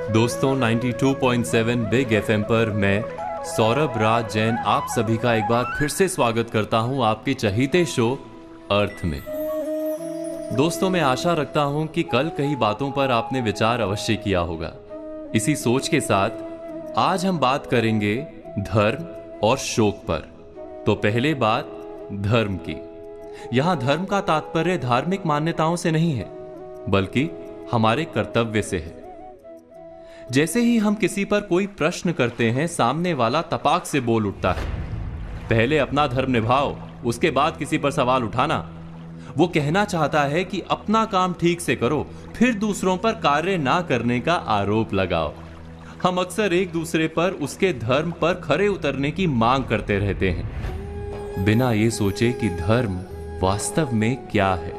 दोस्तों 92.7 big FM पर मैं सौरभ राज जैन आप सभी का एक बार फिर से स्वागत करता हूं आपके चहीते शो अर्थ में। दोस्तों मैं आशा रखता हूं कि कल कई बातों पर आपने विचार अवश्य किया होगा। इसी सोच के साथ आज हम बात करेंगे धर्म और शोक पर। तो पहले बात धर्म की। यहां धर्म का तात्पर्य धार्मिक मान्यताओं से नहीं है, बल्कि हमारे कर्तव्य से है। जैसे ही हम किसी पर कोई प्रश्न करते हैं, सामने वाला तपाक से बोल उठता है, पहले अपना धर्म निभाओ, उसके बाद किसी पर सवाल उठाना। वो कहना चाहता है कि अपना काम ठीक से करो, फिर दूसरों पर कार्य ना करने का आरोप लगाओ। हम अक्सर एक दूसरे पर उसके धर्म पर खरे उतरने की मांग करते रहते हैं, बिना ये सोचे कि धर्म वास्तव में क्या है,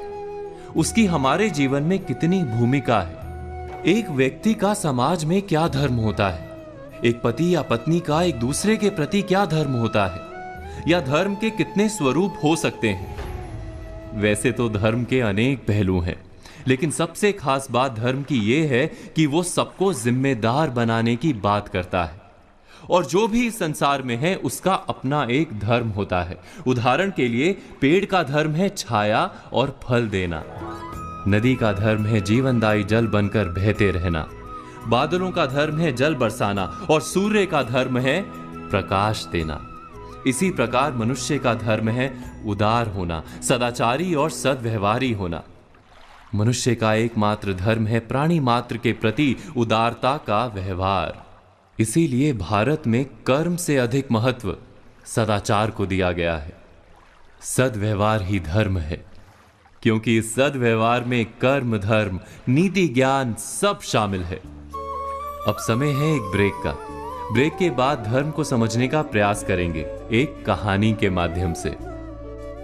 उसकी हमारे जीवन में कितनी भूमिका है। एक व्यक्ति का समाज में क्या धर्म होता है, एक पति या पत्नी का एक दूसरे के प्रति क्या धर्म होता है, या धर्म के कितने स्वरूप हो सकते हैं। वैसे तो धर्म के अनेक पहलू हैं, लेकिन सबसे खास बात धर्म की यह है कि वो सबको जिम्मेदार बनाने की बात करता है। और जो भी इस संसार में है उसका अपना एक धर्म होता है। उदाहरण के लिए पेड़ का धर्म है छाया और फल देना, नदी का धर्म है जीवनदायी जल बनकर बहते रहना, बादलों का धर्म है जल बरसाना, और सूर्य का धर्म है प्रकाश देना। इसी प्रकार मनुष्य का धर्म है उदार होना, सदाचारी और सद्व्यवहारी होना। मनुष्य का एकमात्र धर्म है प्राणी मात्र के प्रति उदारता का व्यवहार। इसीलिए भारत में कर्म से अधिक महत्व सदाचार को दिया गया है। सद्व्यवहार ही धर्म है, क्योंकि इस सद्व्यवहार में कर्म, धर्म, नीति, ज्ञान सब शामिल है। अब समय है एक ब्रेक का। ब्रेक के बाद धर्म को समझने का प्रयास करेंगे एक कहानी के माध्यम से।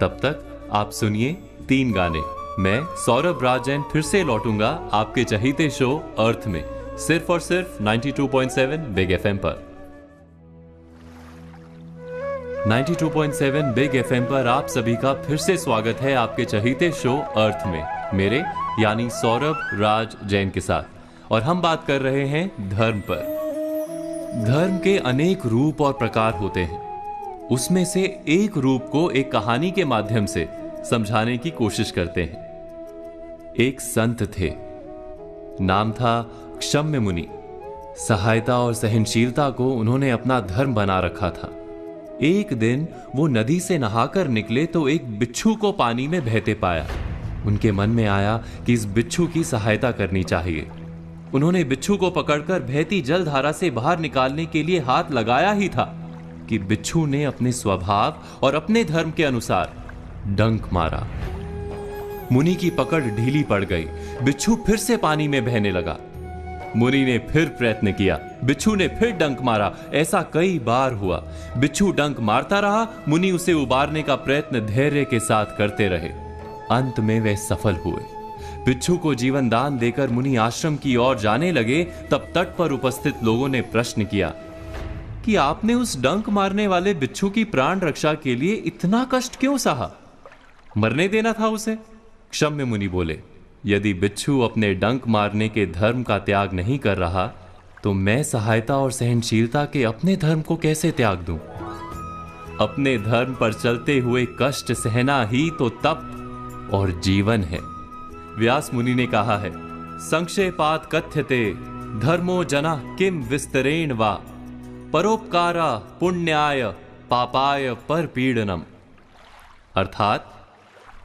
तब तक आप सुनिए 3 गाने। मैं सौरभ राज जैन फिर से लौटूंगा आपके चहीते शो अर्थ में, सिर्फ और सिर्फ 92.7 बिग एफएम पर। 92.7 बिग एफएम पर आप सभी का फिर से स्वागत है आपके चहीते शो अर्थ में, मेरे यानी सौरभ राज जैन के साथ। और हम बात कर रहे हैं धर्म पर। धर्म के अनेक रूप और प्रकार होते हैं, उसमें से एक रूप को एक कहानी के माध्यम से समझाने की कोशिश करते हैं। एक संत थे, नाम था क्षम्य मुनि। सहायता और सहनशीलता को उन्होंने अपना धर्म बना रखा था। एक दिन वो नदी से नहाकर निकले तो एक बिच्छू को पानी में बहते पाया। उनके मन में आया कि इस बिच्छू की सहायता करनी चाहिए। उन्होंने बिच्छू को पकड़कर बहती जलधारा से बाहर निकालने के लिए हाथ लगाया ही था कि बिच्छू ने अपने स्वभाव और अपने धर्म के अनुसार डंक मारा। मुनि की पकड़ ढीली पड़ गई, बिच्छू फिर से पानी में बहने लगा। मुनि ने फिर प्रयत्न किया, बिच्छू ने फिर डंक मारा। ऐसा कई बार हुआ। बिच्छू डंक मारता रहा, मुनि उसे उबारने का प्रयत्न धैर्य के साथ करते रहे। अंत में वे सफल हुए। बिच्छू को जीवन दान देकर मुनि आश्रम की ओर जाने लगे। तब तट पर उपस्थित लोगों ने प्रश्न किया कि आपने उस डंक मारने वाले बिच्छू की प्राण रक्षा के लिए इतना कष्ट क्यों सहा? मरने देना था उसे। क्षम्य मुनि बोले, यदि बिच्छू अपने डंक मारने के धर्म का त्याग नहीं कर रहा, तो मैं सहायता और सहनशीलता के अपने धर्म को कैसे त्याग दूं? अपने धर्म पर चलते हुए कष्ट सहना ही तो तप और जीवन है। व्यास मुनि ने कहा है, संक्षेपात कथ्यते धर्मो जना किम विस्तरेण वा परोपकारा पुण्याय पापाय परपीड़नम। अर्थात,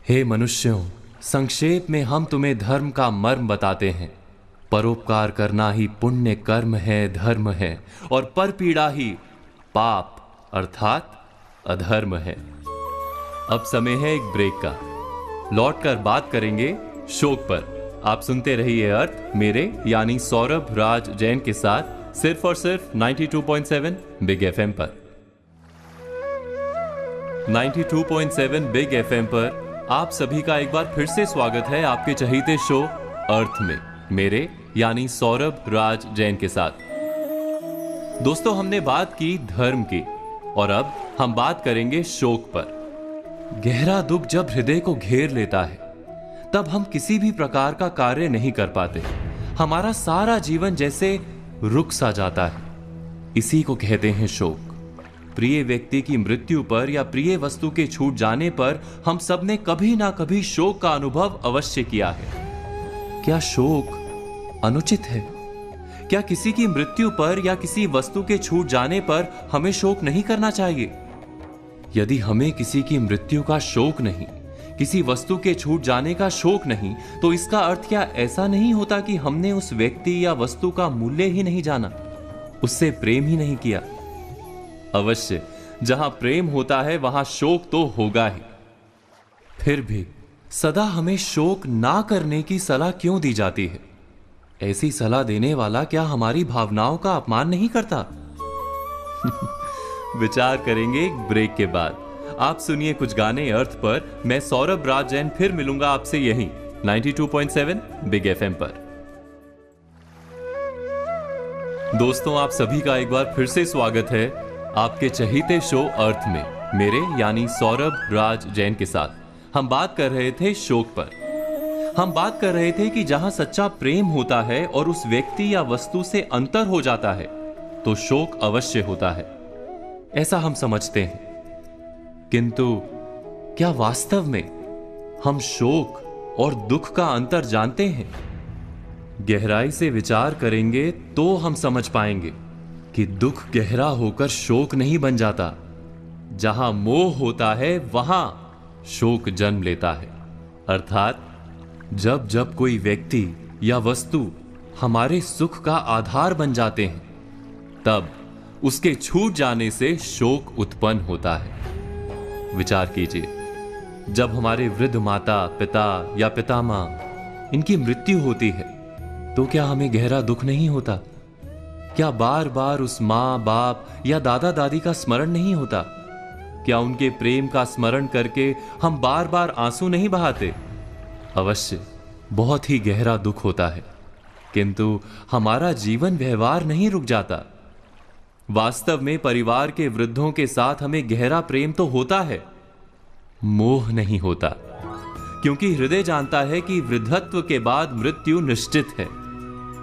हे मनुष्यों, संक्षेप में हम तुम्हें धर्म का मर्म बताते हैं। परोपकार करना ही पुण्य कर्म है, धर्म है, और परपीड़ा ही पाप अर्थात अधर्म है। अब समय है एक ब्रेक का। लौटकर बात करेंगे शोक पर। आप सुनते रहिए अर्थ मेरे यानी सौरभ राज जैन के साथ, सिर्फ और सिर्फ 92.7 बिग एफएम पर। 92.7 बिग एफएम पर आप सभी का एक बार फिर से स्वागत है आपके चहीते शो अर्थ में, मेरे यानी सौरभ राज जैन के साथ। दोस्तों हमने बात की धर्म की, और अब हम बात करेंगे शोक पर। गहरा दुख जब हृदय को घेर लेता है, तब हम किसी भी प्रकार का कार्य नहीं कर पाते। हमारा सारा जीवन जैसे रुक सा जाता है। इसी को कहते हैं शोक। प्रिय व्यक्ति की मृत्यु पर या प्रिय वस्तु के छूट जाने पर हम सब ने कभी ना कभी शोक का अनुभव अवश्य किया है। क्या शोक अनुचित है? क्या किसी की मृत्यु पर या किसी वस्तु के छूट जाने पर हमें शोक नहीं करना चाहिए? यदि हमें किसी की मृत्यु का शोक नहीं, किसी वस्तु के छूट जाने का शोक नहीं, तो इसका अर्थ क्या ऐसा नहीं होता कि हमने उस व्यक्ति या वस्तु का मूल्य ही नहीं जाना, उससे प्रेम ही नहीं किया? अवश्य जहां प्रेम होता है वहां शोक तो होगा ही। फिर भी सदा हमें शोक ना करने की सलाह क्यों दी जाती है? ऐसी सलाह देने वाला क्या हमारी भावनाओं का अपमान नहीं करता? विचार करेंगे एक ब्रेक के बाद। आप सुनिए कुछ गाने अर्थ पर। मैं सौरभ राज जैन फिर मिलूंगा आपसे यहीं 92.7 बिग एफएम पर। दोस्तों, आप सभी का एक बार फिर से स्वागत है आपके चहीते शो अर्थ में, मेरे यानी सौरभ राज जैन के साथ। हम बात कर रहे थे शोक पर। हम बात कर रहे थे कि जहां सच्चा प्रेम होता है और उस व्यक्ति या वस्तु से अंतर हो जाता है तो शोक अवश्य होता है, ऐसा हम समझते हैं। किंतु क्या वास्तव में हम शोक और दुख का अंतर जानते हैं? गहराई से विचार करेंगे तो हम समझ पाएंगे कि दुख गहरा होकर शोक नहीं बन जाता। जहां मोह होता है वहां शोक जन्म लेता है। अर्थात जब जब कोई व्यक्ति या वस्तु हमारे सुख का आधार बन जाते हैं, तब उसके छूट जाने से शोक उत्पन्न होता है। विचार कीजिए, जब हमारे वृद्ध माता पिता या पितामह इनकी मृत्यु होती है तो क्या हमें गहरा दुख नहीं होता? क्या बार बार उस माँ बाप या दादा दादी का स्मरण नहीं होता? क्या उनके प्रेम का स्मरण करके हम बार बार आंसू नहीं बहाते? अवश्य बहुत ही गहरा दुख होता है, किंतु हमारा जीवन व्यवहार नहीं रुक जाता। वास्तव में परिवार के वृद्धों के साथ हमें गहरा प्रेम तो होता है, मोह नहीं होता, क्योंकि हृदय जानता है कि वृद्धत्व के बाद मृत्यु निश्चित है।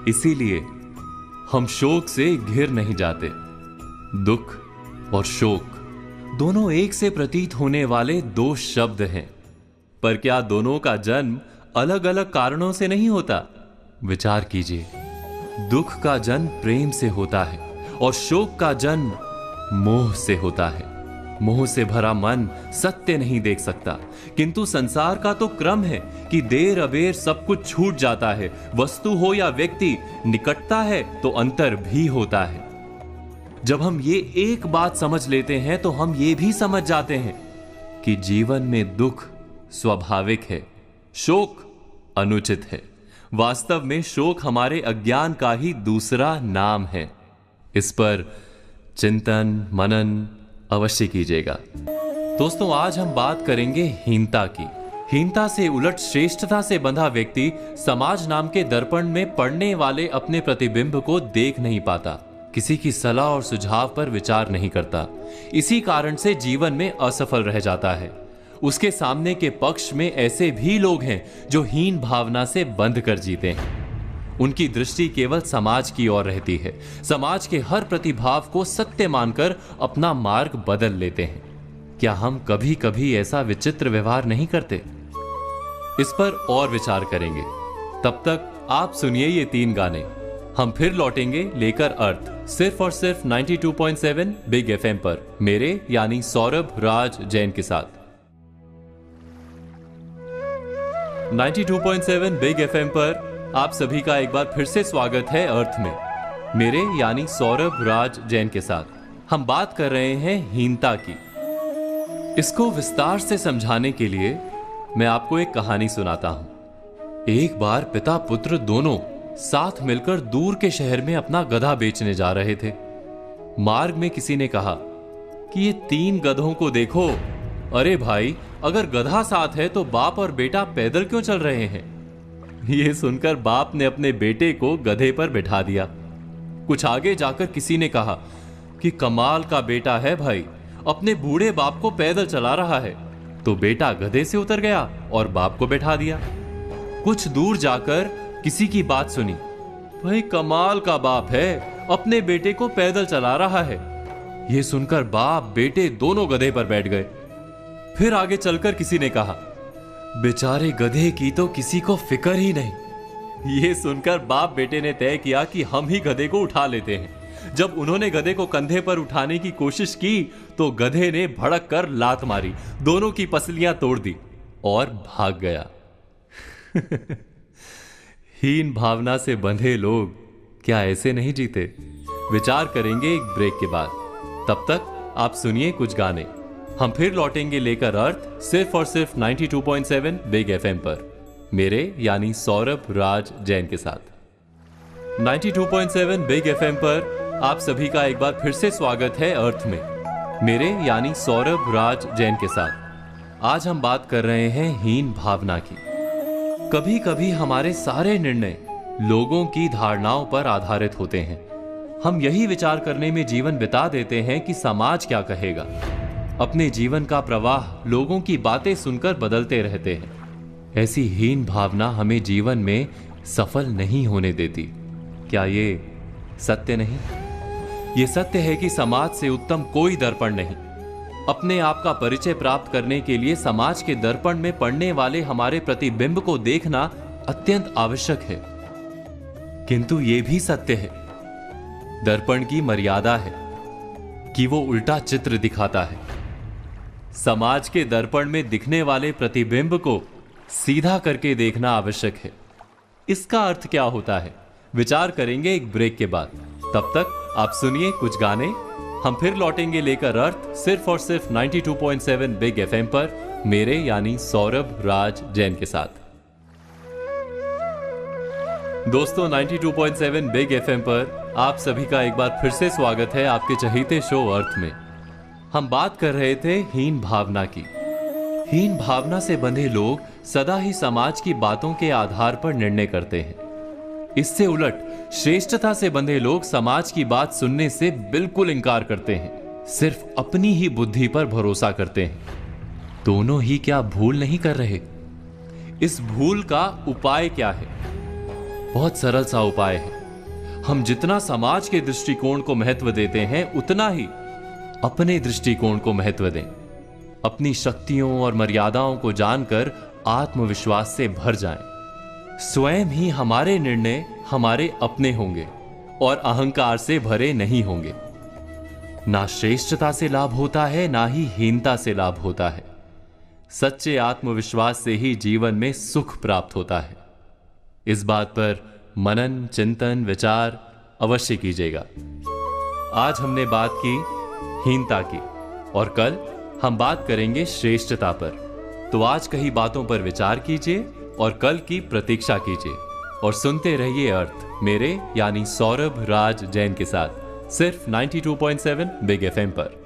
इसीलिए हम शोक से घिर नहीं जाते। दुख और शोक दोनों एक से प्रतीत होने वाले दो शब्द हैं, पर क्या दोनों का जन्म अलग अलग कारणों से नहीं होता? विचार कीजिए, दुख का जन्म प्रेम से होता है और शोक का जन्म मोह से होता है। मोह से भरा मन सत्य नहीं देख सकता, किंतु संसार का तो क्रम है कि देर अबेर सब कुछ छूट जाता है। वस्तु हो या व्यक्ति, निकटता है तो अंतर भी होता है। जब हम ये एक बात समझ लेते हैं तो हम ये भी समझ जाते हैं कि जीवन में दुख स्वाभाविक है, शोक अनुचित है। वास्तव में शोक हमारे अज्ञान का ही दूसरा नाम है। इस पर चिंतन मनन अवश्य कीजिएगा। दोस्तों, आज हम बात करेंगे हीनता की। हीनता से उलट श्रेष्ठता से बंधा व्यक्ति समाज नाम के दर्पण में पड़ने वाले अपने प्रतिबिंब को देख नहीं पाता, किसी की सलाह और सुझाव पर विचार नहीं करता। इसी कारण से जीवन में असफल रह जाता है। उसके सामने के पक्ष में ऐसे भी लोग हैं जो हीन भावना से बंध कर जीते हैं। उनकी दृष्टि केवल समाज की ओर रहती है। समाज के हर प्रतिभाव को सत्य मानकर अपना मार्ग बदल लेते हैं। क्या हम कभी कभी ऐसा विचित्र व्यवहार नहीं करते? इस पर और विचार करेंगे। तब तक आप सुनिए ये 3 गाने। हम फिर लौटेंगे लेकर अर्थ, सिर्फ और सिर्फ 92.7 बिग एफएम पर, मेरे यानी सौरभ राज जैन के साथ। 92.7 बिग एफएम पर आप सभी का एक बार फिर से स्वागत है अर्थ में, मेरे यानी सौरभ राज जैन के साथ। हम बात कर रहे हैं हीनता की। इसको विस्तार से समझाने के लिए मैं आपको एक कहानी सुनाता हूं। एक बार पिता पुत्र दोनों साथ मिलकर दूर के शहर में अपना गधा बेचने जा रहे थे। मार्ग में किसी ने कहा कि ये 3 गधों को देखो। अरे भाई, अगर गधा साथ है तो बाप और बेटा पैदल क्यों चल रहे हैं? यह सुनकर बाप ने अपने बेटे को गधे पर बिठा दिया। कुछ आगे जाकर किसी ने कहा कि कमाल का बेटा है भाई, अपने बूढ़े बाप को पैदल चला रहा है। तो बेटा गधे से उतर गया और बाप को बैठा दिया। कुछ दूर जाकर किसी की बात सुनी भाई कमाल का बाप है, अपने बेटे को पैदल चला रहा है। यह सुनकर बाप बेटे दोनों गधे पर बैठ गए। फिर आगे चलकर किसी ने कहा, बेचारे गधे की तो किसी को फिक्र ही नहीं। यह सुनकर बाप बेटे ने तय किया कि हम ही गधे को उठा लेते हैं। जब उन्होंने गधे को कंधे पर उठाने की कोशिश की तो गधे ने भड़क कर लात मारी, दोनों की पसलियां तोड़ दी और भाग गया। हीन भावना से बंधे लोग क्या ऐसे नहीं जीते? विचार करेंगे एक ब्रेक के बाद। तब तक आप सुनिए कुछ गाने। हम फिर लौटेंगे लेकर अर्थ सिर्फ और सिर्फ 92.7 बिग एफएम पर, मेरे यानी सौरभ राज जैन के साथ। 92.7 बिग एफएम पर आप सभी का एक बार फिर से स्वागत है अर्थ में, मेरे यानी सौरभ राज जैन के साथ। आज हम बात कर रहे हैं हीन भावना की। कभी कभी हमारे सारे निर्णय लोगों की धारणाओं पर आधारित होते हैं। हम यही विचार करने में जीवन बिता देते हैं कि समाज क्या कहेगा। अपने जीवन का प्रवाह लोगों की बातें सुनकर बदलते रहते हैं। ऐसी हीन भावना हमें जीवन में सफल नहीं होने देती। क्या ये सत्य नहीं? ये सत्य है कि समाज से उत्तम कोई दर्पण नहीं। अपने आप का परिचय प्राप्त करने के लिए समाज के दर्पण में पड़ने वाले हमारे प्रतिबिंब को देखना अत्यंत आवश्यक है। किंतु यह भी सत्य है, दर्पण की मर्यादा है कि वो उल्टा चित्र दिखाता है। समाज के दर्पण में दिखने वाले प्रतिबिंब को सीधा करके देखना आवश्यक है। इसका अर्थ क्या होता है, विचार करेंगे एक ब्रेक के बाद। तब तक आप सुनिए कुछ गाने। हम फिर लौटेंगे लेकर अर्थ सिर्फ और सिर्फ 92.7 बिग एफएम पर, मेरे यानी सौरभ राज जैन के साथ। दोस्तों 92.7 बिग एफएम पर आप सभी का एक बार फिर से स्वागत है आपके चहीते शो अर्थ में। हम बात कर रहे थे हीन भावना की। हीन भावना से बंधे लोग सदा ही समाज की बातों के आधार पर निर्णय करते हैं। इससे उलट श्रेष्ठता से बंधे लोग समाज की बात सुनने से बिल्कुल इनकार करते हैं, सिर्फ अपनी ही बुद्धि पर भरोसा करते हैं। दोनों ही क्या भूल नहीं कर रहे? इस भूल का उपाय क्या है? बहुत सरल सा उपाय है। हम जितना समाज के दृष्टिकोण को महत्व देते हैं, उतना ही अपने दृष्टिकोण को महत्व दें। अपनी शक्तियों और मर्यादाओं को जानकर आत्मविश्वास से भर जाएं। स्वयं ही हमारे निर्णय हमारे अपने होंगे और अहंकार से भरे नहीं होंगे। ना श्रेष्ठता से लाभ होता है, ना ही हीनता से लाभ होता है। सच्चे आत्मविश्वास से ही जीवन में सुख प्राप्त होता है। इस बात पर मनन, चिंतन, विचार अवश्य कीजिएगा। आज हमने बात की हीनता की और कल हम बात करेंगे श्रेष्ठता पर। तो आज कही बातों पर विचार कीजिए और कल की प्रतीक्षा कीजिए और सुनते रहिए अर्थ, मेरे यानी सौरभ राज जैन के साथ, सिर्फ 92.7 बिग एफएम पर।